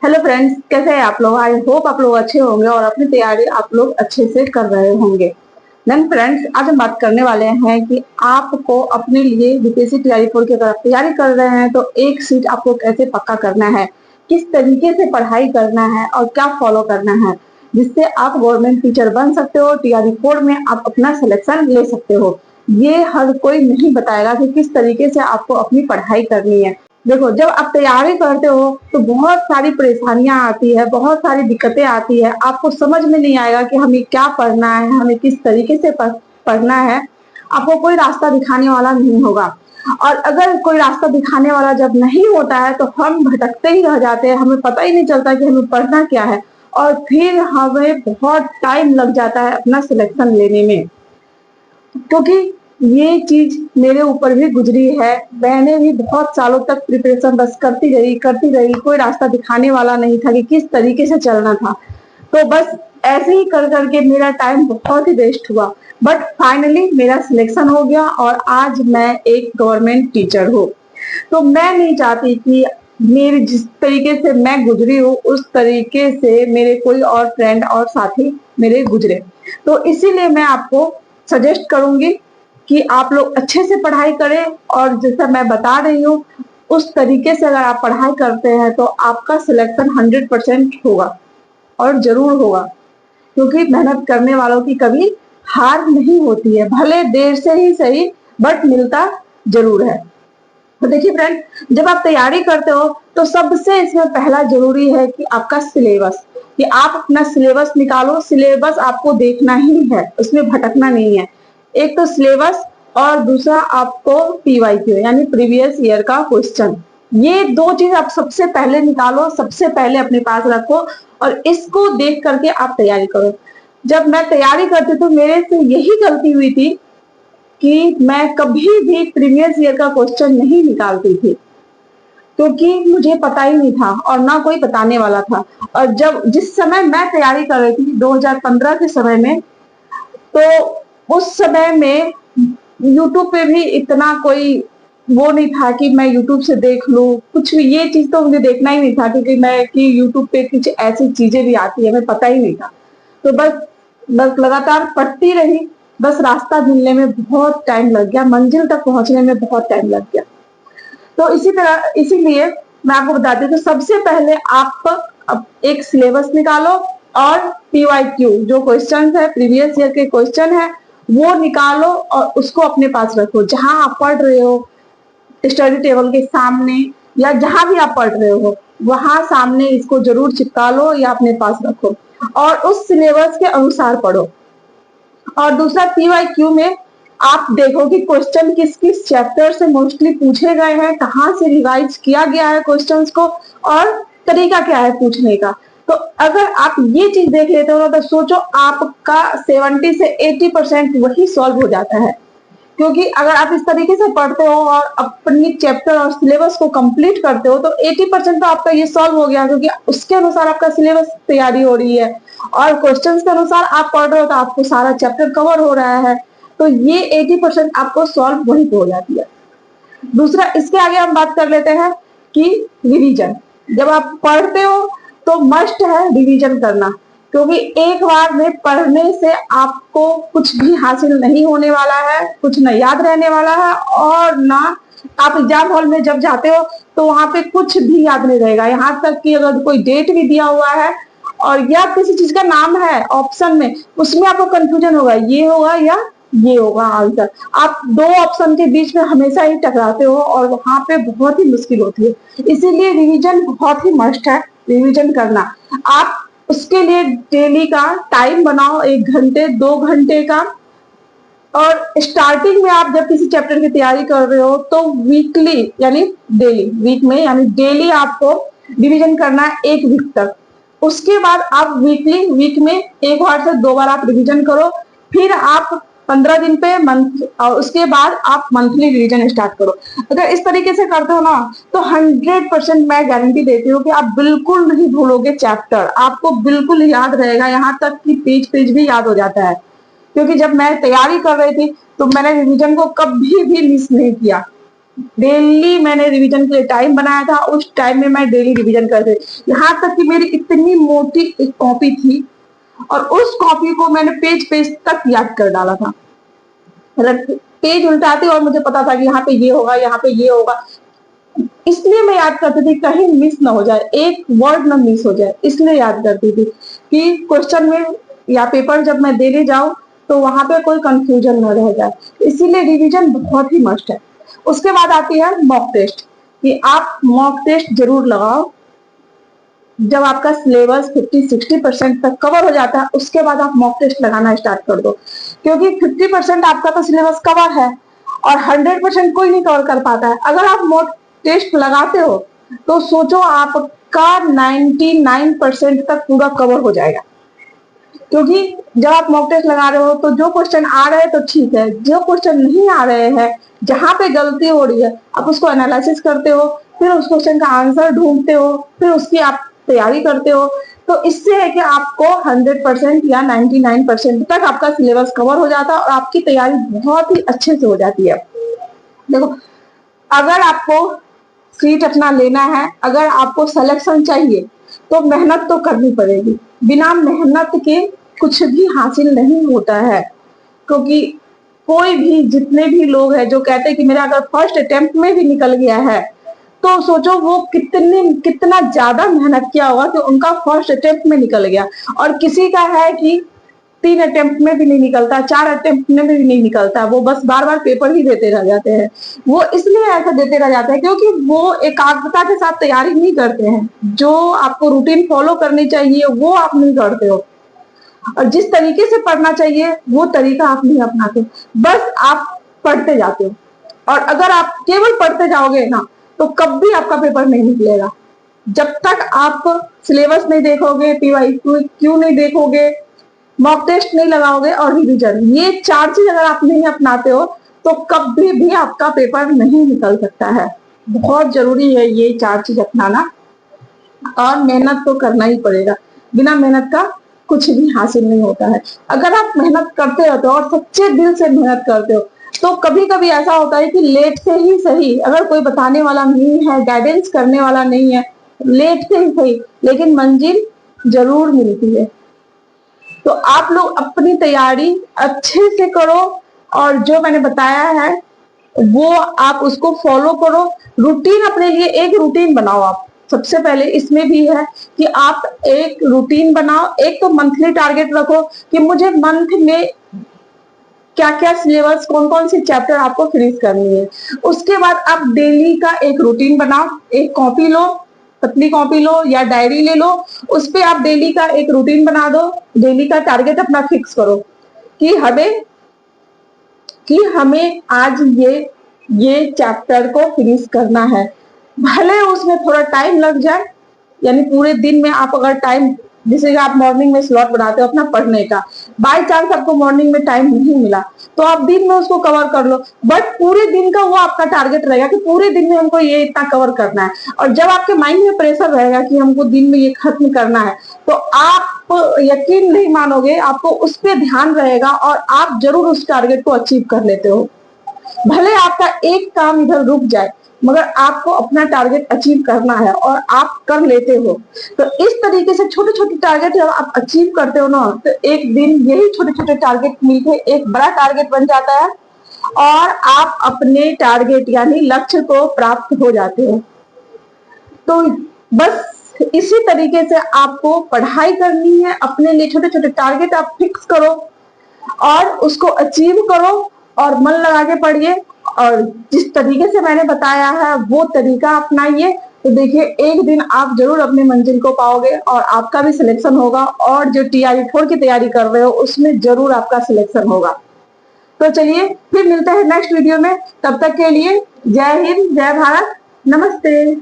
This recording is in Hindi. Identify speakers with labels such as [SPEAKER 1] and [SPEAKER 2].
[SPEAKER 1] हेलो फ्रेंड्स, कैसे हैं आप लोग। आई होप आप लोग अच्छे होंगे और अपनी तैयारी आप लोग अच्छे से कर रहे होंगे। देन फ्रेंड्स, आज हम बात करने वाले हैं कि आपको अपने लिए यूपीएससी टीआरई 4 की अगर आप तैयारी कर रहे हैं तो एक सीट आपको कैसे पक्का करना है, किस तरीके से पढ़ाई करना है और क्या फॉलो करना है जिससे आप गवर्नमेंट टीचर बन सकते हो। टीआरई 4 में आप अपना सिलेक्शन ले सकते हो। ये हर कोई नहीं बताएगा कि किस तरीके से आपको अपनी पढ़ाई करनी है। देखो, जब आप तैयारी करते हो तो बहुत सारी परेशानियां आती है, बहुत सारी दिक्कतें आती है। आपको समझ में नहीं आएगा कि हमें क्या पढ़ना है, हमें किस तरीके से पढ़ना है। आपको कोई रास्ता दिखाने वाला नहीं होगा। और अगर कोई रास्ता दिखाने वाला जब नहीं होता है तो हम भटकते ही रह जाते हैं, हमें पता ही नहीं चलता कि हमें पढ़ना क्या है और फिर हमें बहुत टाइम लग जाता है अपना सिलेक्शन लेने में। क्योंकि ये चीज मेरे ऊपर भी गुजरी है। मैंने भी बहुत सालों तक प्रिपरेशन बस करती रही, कोई रास्ता दिखाने वाला नहीं था कि किस तरीके से चलना था। तो बस ऐसे ही कर करके मेरा टाइम बहुत ही वेस्ट हुआ। बट फाइनली मेरा सिलेक्शन हो गया और आज मैं एक गवर्नमेंट टीचर हूँ। तो मैं नहीं चाहती कि मेरे जिस तरीके से मैं गुजरी हूँ उस तरीके से मेरे कोई और फ्रेंड और साथी मेरे गुजरे। तो इसीलिए मैं आपको सजेस्ट करूंगी कि आप लोग अच्छे से पढ़ाई करें और जैसा मैं बता रही हूँ उस तरीके से अगर आप पढ़ाई करते हैं तो आपका सिलेक्शन 100% होगा और जरूर होगा। क्योंकि मेहनत करने वालों की कभी हार नहीं होती है, भले देर से ही सही बट मिलता जरूर है। तो देखिए फ्रेंड, जब आप तैयारी करते हो तो सबसे इसमें पहला जरूरी है कि आपका सिलेबस, कि आप अपना सिलेबस निकालो। सिलेबस आपको देखना ही है, उसमें भटकना नहीं है। एक तो सिलेबस और दूसरा आपको पीवाईक्यू यानी प्रीवियस ईयर का क्वेश्चन। ये दो चीज आप सबसे पहले निकालो, सबसे पहले अपने पास रखो और इसको देख करके आप तैयारी करो। जब मैं तैयारी करती तो मेरे से यही गलती हुई थी कि मैं कभी भी प्रीवियस ईयर का क्वेश्चन नहीं निकालती थी, क्योंकि मुझे पता ही नहीं था और ना कोई बताने वाला था। और जब जिस समय मैं तैयारी कर रही थी 2015 के समय में, तो उस समय में यूट्यूब पे भी इतना कोई वो नहीं था कि मैं यूट्यूब से देख लूं कुछ भी। ये चीज तो मुझे देखना ही नहीं था क्योंकि मैं कि यूट्यूब पे कुछ ऐसी चीजें भी आती है, हमें पता ही नहीं था। तो बस बस लगातार पढ़ती रही। बस रास्ता मिलने में बहुत टाइम लग गया, मंजिल तक पहुंचने में बहुत टाइम लग गया। तो इसीलिए मैं आपको बताती हूँ कि सबसे पहले आप एक सिलेबस निकालो और पीवाईक्यू जो क्वेश्चन है, प्रीवियस ईयर के क्वेश्चन है, वो निकालो और उसको अपने पास रखो। जहां आप पढ़ रहे हो स्टडी टेबल के सामने या जहां भी आप पढ़ रहे हो वहां सामने इसको जरूर चिपका लो या अपने पास रखो और उस सिलेबस के अनुसार पढ़ो। और दूसरा पीवाईक्यू में आप देखो कि क्वेश्चन किस किस चैप्टर से मोस्टली पूछे गए हैं, कहाँ से रिवाइज किया गया है क्वेश्चंस को और तरीका क्या है पूछने का। तो अगर आप ये चीज देख लेते हो तो सोचो आपका 70 से 80% वही सॉल्व हो जाता है। क्योंकि अगर आप इस तरीके से पढ़ते हो और अपनी चैप्टर और सिलेबस को कंप्लीट करते हो तो 80% तो आपका ये सॉल्व हो गया, क्योंकि उसके अनुसार आपका सिलेबस तैयारी हो रही है और क्वेश्चंस के अनुसार आप पढ़ रहे हो तो आपको सारा चैप्टर कवर हो रहा है। तो ये 80% आपको सॉल्व वहीं पे हो जाती है। दूसरा, इसके आगे हम बात कर लेते हैं कि रिवीजन। जब आप पढ़ते हो तो मस्ट है रिवीजन करना, क्योंकि एक बार में पढ़ने से आपको कुछ भी हासिल नहीं होने वाला है, कुछ न याद रहने वाला है और ना आप एग्जाम हॉल में जब जाते हो तो वहां पे कुछ भी याद नहीं रहेगा। यहाँ तक कि अगर कोई डेट भी दिया हुआ है और या किसी चीज का नाम है ऑप्शन में, उसमें आपको कंफ्यूजन होगा, ये होगा या ये होगा आंसर। आप दो ऑप्शन के बीच में हमेशा ही टकराते हो और वहां पे बहुत ही मुश्किल होती है। इसीलिए रिवीजन बहुत ही मस्ट है, रिवीजन करना। आप उसके लिए डेली का टाइम बनाओ, 1 घंटे 2 घंटे का। और स्टार्टिंग में आप जब किसी चैप्टर की तैयारी कर रहे हो तो वीकली यानी डेली, वीक में यानी डेली आपको रिवीजन करना है 1 वीक तक। उसके बाद आप वीक में 1 बार से 2 बार आप रिवीजन करो। फिर आप 15 दिन पे मंथ और उसके बाद आप मंथली रिवीजन स्टार्ट करो। अगर इस तरीके से करते हो ना तो 100% मैं गारंटी देती हूँ कि आप बिल्कुल नहीं भूलोगे चैप्टर, आपको बिल्कुल याद रहेगा। यहाँ तक कि पेज पेज भी याद हो जाता है। क्योंकि जब मैं तैयारी कर रही थी तो मैंने रिवीजन को कभी भी मिस नहीं किया। डेली मैंने रिवीजन के लिए टाइम बनाया था, उस टाइम में मैं डेली रिवीजन करते, यहाँ तक कि मेरी इतनी मोटी एक कॉपी थी और उस कॉपी को मैंने पेज पेज तक याद कर डाला था। मतलब पेज उल्टाती और मुझे पता था कि यहाँ पे ये होगा, यहाँ पे ये होगा, इसलिए मैं याद करती थी कहीं मिस ना हो जाए, एक वर्ड ना मिस हो जाए, इसलिए याद करती थी कि क्वेश्चन में या पेपर जब मैं देने जाऊं तो वहां पे कोई कंफ्यूजन न रह जाए, इसीलिए रिवीजन बहुत ही मस्ट है। उसके बाद आती है मॉक टेस्ट, कि आप मॉक टेस्ट जरूर लगाओ। जब आपका सिलेबस 50-60% तक कवर हो जाता है उसके बाद आप मॉक टेस्ट लगाना स्टार्ट कर दो, क्योंकि 50% आपका तो सिलेबस कवर है और 100% कोई नहीं कवर कर पाता है। अगर आप मॉक टेस्ट लगाते हो तो सोचो आपका 99% तक पूरा कवर हो जाएगा, क्योंकि जब आप मॉक टेस्ट लगा रहे हो तो जो क्वेश्चन आ रहे हैं तो ठीक है, जो क्वेश्चन नहीं आ रहे हैं, जहां पे गलती हो रही है आप उसको एनालिसिस करते हो, फिर उस क्वेश्चन का आंसर ढूंढते हो, फिर उसकी आप तैयारी करते हो। तो इससे है कि आपको 100% या 99% तक आपका सिलेबस कवर हो जाता है और आपकी तैयारी बहुत ही अच्छे से हो जाती है। देखो, अगर आपको सीट अपना लेना है, अगर आपको सिलेक्शन चाहिए तो मेहनत तो करनी पड़ेगी, बिना मेहनत के कुछ भी हासिल नहीं होता है। क्योंकि कोई भी, जितने भी लोग हैं जो कहते हैं कि मेरा अगर फर्स्ट अटेम्प्ट में भी निकल गया है, तो सोचो वो कितना ज्यादा मेहनत किया होगा कि उनका फर्स्ट अटेम्प्ट में निकल गया। और किसी का है कि 3 अटेम्प्ट में भी नहीं निकलता, 4 अटेम्प्ट में भी नहीं निकलता, वो बस बार बार पेपर ही देते रह जाते हैं। वो इसलिए ऐसा देते रह जाते हैं क्योंकि वो एकाग्रता के साथ तैयारी नहीं करते हैं, जो आपको रूटीन फॉलो करनी चाहिए वो आप नहीं करते हो, और जिस तरीके से पढ़ना चाहिए वो तरीका आप नहीं अपनाते, बस आप पढ़ते जाते हो। और अगर आप केवल पढ़ते जाओगे ना तो कभी आपका पेपर नहीं निकलेगा। जब तक आप सिलेबस नहीं देखोगे, PYQ नहीं देखोगे, मॉक टेस्ट नहीं लगाओगे और रिवीजन, ये 4 चीज अगर आप नहीं अपनाते हो तो कभी भी आपका पेपर नहीं निकल सकता है। बहुत जरूरी है ये 4 चीज अपनाना, और मेहनत तो करना ही पड़ेगा, बिना मेहनत का कुछ भी हासिल नहीं होता है। अगर आप मेहनत करते रहते हो और सच्चे दिल से मेहनत करते हो तो कभी कभी ऐसा होता है कि लेट से ही सही, अगर कोई बताने वाला नहीं है, गाइडेंस करने वाला नहीं है, लेट से ही सही लेकिन मंजिल जरूर मिलती है। तो आप लोग अपनी तैयारी अच्छे से करो और जो मैंने बताया है वो आप उसको फॉलो करो। रूटीन, अपने लिए एक रूटीन बनाओ। आप सबसे पहले इसमें भी है कि आप एक रूटीन बनाओ। एक तो मंथली टारगेट रखो कि मुझे मंथ में क्या क्या सिलेबस, कौन कौन सी चैप्टर आपको फिनिश करनी है। उसके बाद आप डेली का एक रूटीन बनाओ, एक कॉपी लो, पतली कॉपी लो या डायरी ले लो, उस पे आप डेली का एक रूटीन बना दो, डेली का टारगेट अपना फिक्स करो कि हमें आज ये चैप्टर को फिनिश करना है। भले उसमें थोड़ा टाइम लग जाए, यानी पूरे दिन में आप अगर टाइम, जैसे कि आप मॉर्निंग में स्लॉट बनाते हो अपना पढ़ने का, बाय चांस आपको मॉर्निंग में टाइम नहीं मिला तो आप दिन में उसको कवर कर लो, बट पूरे दिन का वो आपका टारगेट रहेगा कि पूरे दिन में हमको ये इतना कवर करना है। और जब आपके माइंड में प्रेशर रहेगा कि हमको दिन में ये खत्म करना है तो आप यकीन नहीं मानोगे, आपको उस पर ध्यान रहेगा और आप जरूर उस टारगेट को अचीव कर लेते हो। भले आपका एक काम इधर रुक जाए मगर आपको अपना टारगेट अचीव करना है और आप कर लेते हो। तो इस तरीके से छोटे छोटे टारगेट जब आप अचीव करते हो ना तो एक दिन यही छोटे छोटे टारगेट मिलकर एक बड़ा टारगेट बन जाता है और आप अपने टारगेट यानी लक्ष्य को प्राप्त हो जाते हो। तो बस इसी तरीके से आपको पढ़ाई करनी है, अपने लिए छोटे छोटे टारगेट आप फिक्स करो और उसको अचीव करो और मन लगा के पढ़िए। और जिस तरीके से मैंने बताया है वो तरीका अपनाइए तो देखिए एक दिन आप जरूर अपने मंजिल को पाओगे और आपका भी सिलेक्शन होगा, और जो TRE 4 की तैयारी कर रहे हो उसमें जरूर आपका सिलेक्शन होगा। तो चलिए फिर मिलते हैं नेक्स्ट वीडियो में, तब तक के लिए जय हिंद, जय भारत, नमस्ते।